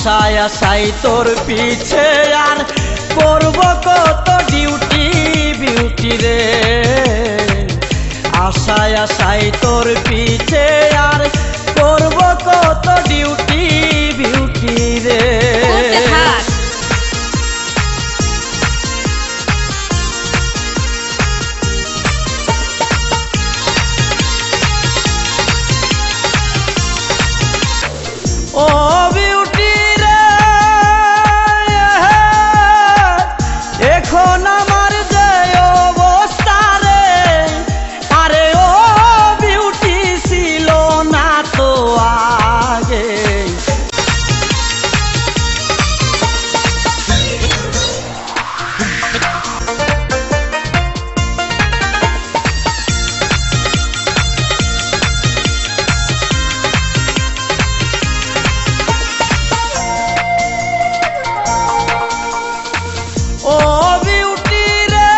আশায় আশায় তোর পিছে আর করব কত ডিউটি বিউটি রে। আশায় আশায় তোর পিছে আর করব কত ডিউটি বিউটি রে। ও বিউটি রে, এখন আমার যে অবস্থা রে, আরে ও বিউটি ছিল না তো আগে। ও বিউটি রে,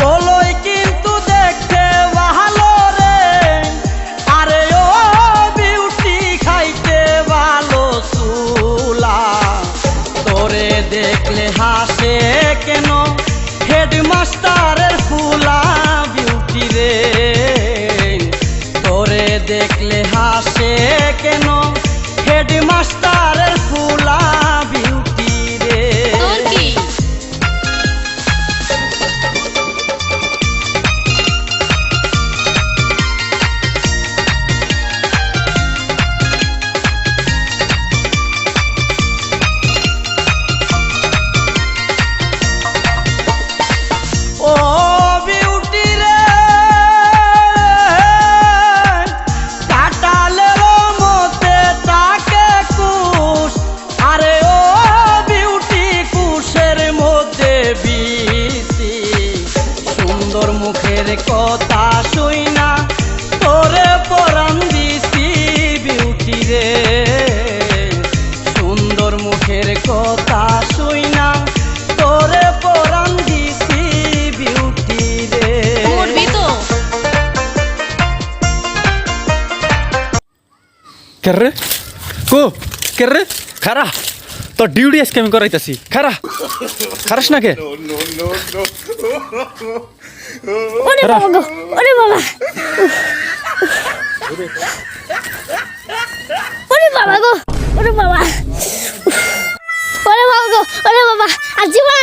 বলোই কিন্তু দেখতে ভালো রে, আরে ও বিউটি খাইতে ভালো চুলা। তোরে দেখলে হাসে কেন হেডমাস্টারের ফুলা বিউটি রে। তোরে দেখলে হাসে কেন হেডমাস্টারের ফুলা বিউটি রে। ও বিউটি রে, কাটালের মতে তাকে কুশ, আরে ও বিউটি কুশের মধ্যে বিসি। সুন্দর মুখের কথা শুইনা তোরে পরাণ দিছি বিউটি রে। সুন্দর মুখের কথা শুইনা তোরে পরাণ দিছি বিউটি রে। কেরে কো কেরে খারা তো ডিউটি আজকে আমি করাইতাছি। খারা খারাস না কে? ওরে বাবা গো, ওরে বাবা, ওরে বাবা গো, ওরে বাবা, ওরে বাবা গো, ওরে বাবা, আর জীবন